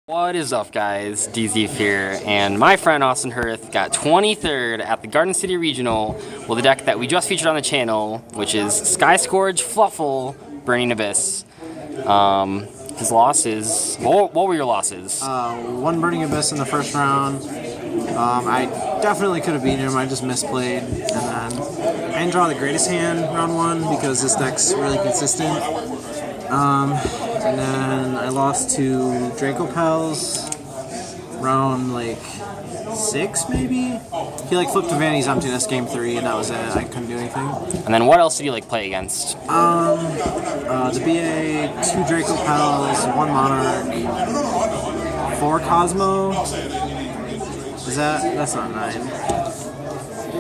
What is up, guys? DZ here, and my friend Austin Hurth got 23rd at the Garden City Regional with a deck that we just featured on the channel, which is Scourge, Fluffal, Burning Abyss. His losses. What were your losses? One Burning Abyss in the first round. I definitely could have beaten him. I just misplayed, and then I didn't draw the greatest hand round one because this deck's really consistent. And then I lost to Dracopals round like 6 maybe. He flipped to Vanity's Emptiness game 3 and that was it. I couldn't do anything. And then what else did you play against? The BA, 2 Dracopals, 1 monarch, 4 Kozmo. That's not 9.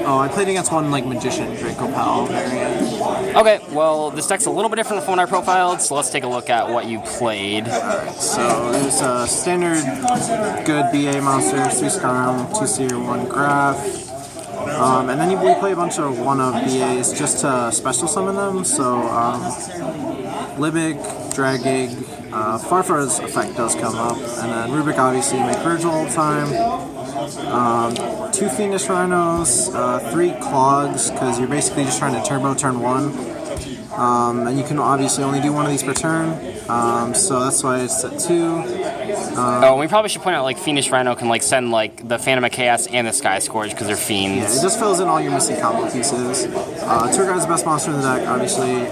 Oh, I played against 1 Magician Dracopal variant. Okay, well, this deck's a little bit different from when I profiled, so let's take a look at what you played. Alright, so there's a standard good BA monsters, 3 Skarm, 2 Seer, 1 Graph. And then we play a bunch of 1-of BAs just to special summon them. So, Libic, Dragig, Farfar's effect does come up, and then Rubik obviously make Virgil all the time. 2 Fiendish Rhinos, 3 Clogs, because you're basically just trying to turbo turn 1. And you can obviously only do 1 of these per turn, so that's why it's at 2. We probably should point out Fiendish Rhino can send the Phantom of Chaos and the Scourge because they're fiends. Yeah, it just fills in all your missing combo pieces. Tour Guide's the best monster in the deck, obviously.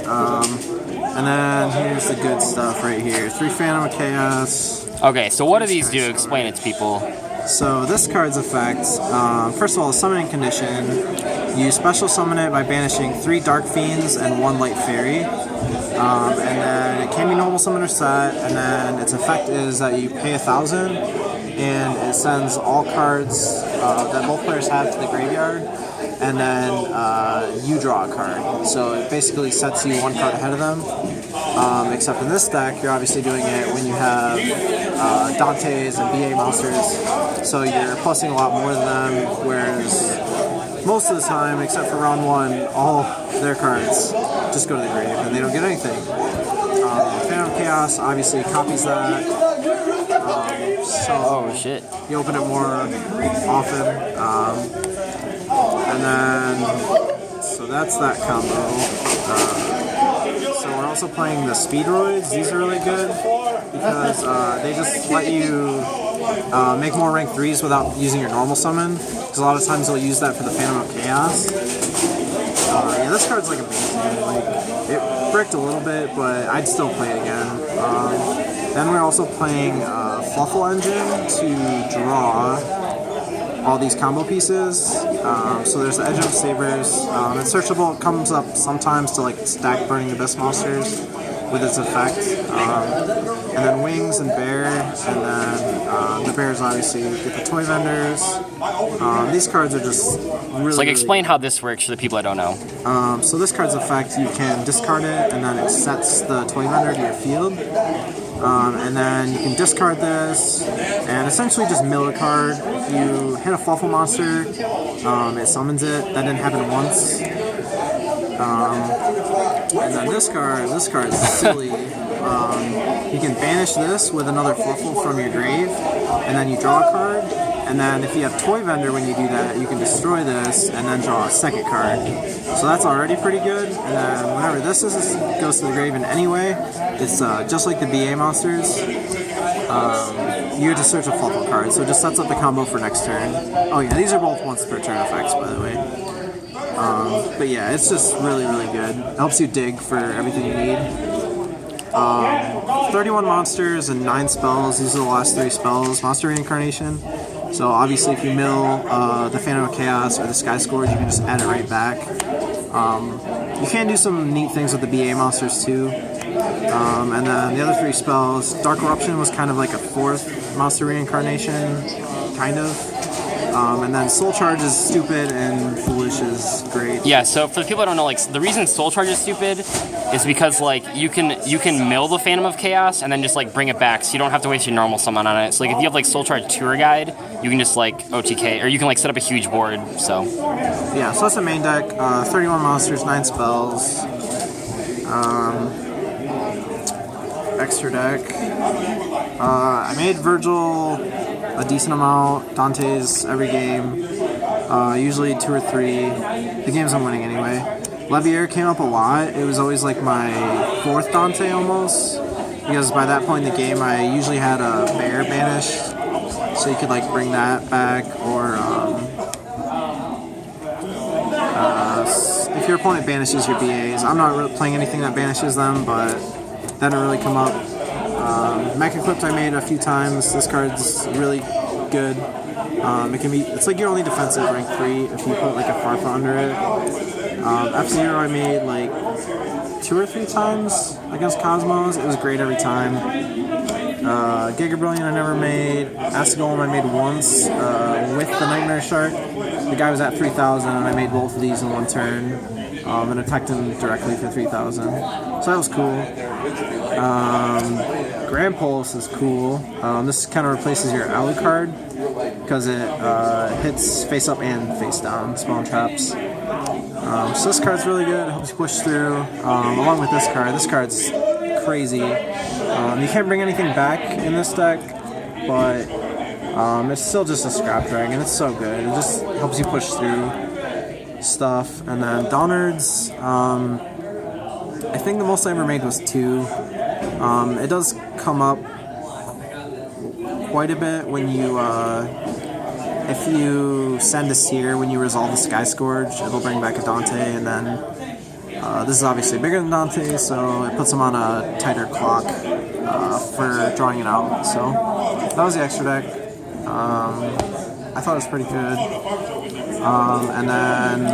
And then here's the good stuff right here. 3 Phantom of Chaos. Okay, so what do these do? Explain it to people. So this card's effect, first of all, summoning condition. You special summon it by banishing 3 Dark Fiends and 1 Light Fairy. And then it can be normal summoner set, and then its effect is that you pay 1,000, and it sends all cards that both players have to the graveyard, and then you draw a card. So it basically sets you 1 card ahead of them. Except in this deck, you're obviously doing it when you have Dante's and BA monsters, so you're plussing a lot more than them, whereas most of the time, except for round 1, all their cards just go to the grave and they don't get anything. Phantom of Chaos obviously copies that, so shit. You open it more often, and then, so that's that combo. So we're also playing the Speedroids. These are really good because they just let you make more rank 3s without using your normal summon, because a lot of times they'll use that for the Phantom of Chaos. Yeah, this card's amazing. It bricked a little bit, but I'd still play it again. Then we're also playing Fluffal Engine to draw all these combo pieces. So there's the Edge of Sabers. It's searchable. It comes up sometimes to stack Burning Abyss monsters with its effect. And then Wings and Bear, and then the Bears obviously get the toy vendors. These cards are just really... explain how this works for the people that don't know. So this card's effect, you can discard it, and then it sets the toy vendor to your field. And then you can discard this, and essentially just mill a card. If you hit a Fluffal monster, it summons it. That didn't happen once. And then this card is silly. You can banish this with another Fluffal from your grave, and then you draw a card. And then if you have Toy Vendor when you do that, you can destroy this and then draw a second card. So that's already pretty good. And then whenever this goes to the grave in any way, it's just like the BA monsters. You have to search a Fluffal card, so it just sets up the combo for next turn. Oh yeah, these are both once per turn effects, by the way. But yeah, it's just really, really good. It helps you dig for everything you need. 31 monsters and 9 spells. These are the last 3 spells. Monster Reincarnation. So obviously if you mill the Phantom of Chaos or the Scourge, you can just add it right back. You can do some neat things with the BA monsters too. And then the other 3 spells, Dark Eruption was kind of like a 4th Monster Reincarnation, kind of. And then Soul Charge is stupid and Foolish is great. Yeah, so for the people that don't know, the reason Soul Charge is stupid is because you can mill the Phantom of Chaos and then just bring it back, so you don't have to waste your normal summon on it. So if you have Soul Charge Tour Guide, you can just OTK, or you can set up a huge board. So yeah, so that's the main deck. 31 monsters, 9 spells. extra deck. I made Virgil a decent amount, Dante's every game, usually 2 or 3. The games I'm winning anyway. Levier came up a lot. It was always like my 4th Dante almost, because by that point in the game I usually had a bear banished, so you could like bring that back, or if your opponent banishes your BAs. I'm not really playing anything that banishes them, but that didn't really come up. Mech Equipped I made a few times. This card's really good. It's like your only defensive rank 3 if you put like a Farfa under it. F-Zero I made like 2 or 3 times against Kozmos. It was great every time. Giga Brilliant I never made. Acid Golem I made once with the Nightmare Shark. The guy was at 3,000 and I made both of these in one turn and attacked him directly for 3,000. So that was cool. Grand Pulse is cool. This kind of replaces your Alucard because it hits face up and face down, spawn traps. So this card's really good, it helps you push through, along with this card. This card's crazy. You can't bring anything back in this deck, but it's still just a Scrap Dragon. It's so good, it just helps you push through stuff. And then Donards, I think the most I ever made was 2. It does come up quite a bit when you, if you send a Seer, when you resolve the Sky Scourge, it'll bring back a Dante, and then this is obviously bigger than Dante, so it puts him on a tighter clock for drawing it out. So that was the extra deck. I thought it was pretty good. And then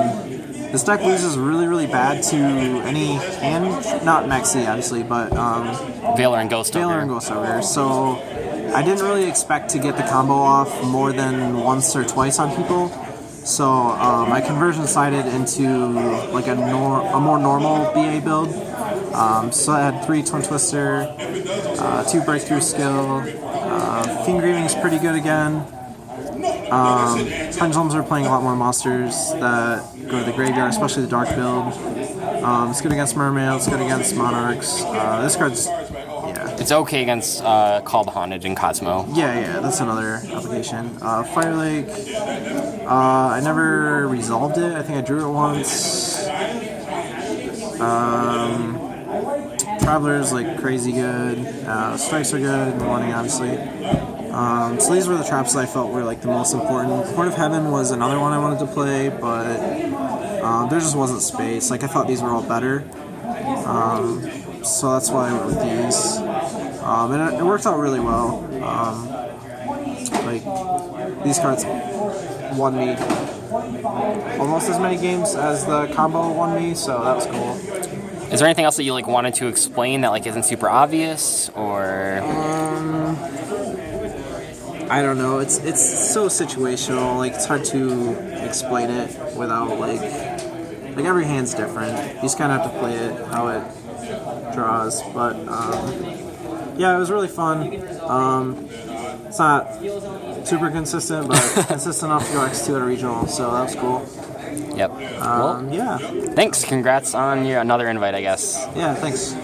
this deck loses really, really bad to any, and not Mexi obviously, but Veiler and Ghost Ogre. So I didn't really expect to get the combo off more than once or twice on people. So my conversion sided into like a more normal BA build. So I had 3 Twin Twister, 2 Breakthrough Skill, Fiend Grieving is pretty good again. Pendulums are playing a lot more monsters that go to the graveyard, especially the Dark build. It's good against Mermaid, it's good against Monarchs. This card's, yeah. It's okay against Call the Haunted and Kozmo. Yeah, that's another application. Fire Lake, I never resolved it. I think I drew it once. Traveler's like crazy good. Strikes are good. Warning, obviously. So these were the traps that I felt were like the most important. Port of Heaven was another one I wanted to play, but there just wasn't space. Like I thought these were all better. So that's why I went with these. And it worked out really well. Like these cards won me almost as many games as the combo won me, so that was cool. Is there anything else that you like wanted to explain that like isn't super obvious, or? I don't know. It's so situational. Like it's hard to explain it without like every hand's different. You just kind of have to play it how it draws. But yeah, it was really fun. It's not super consistent, but consistent enough to go X2 at a regional. So that was cool. Yep. Yeah. Thanks. Congrats on your another invite, I guess. Yeah. Thanks.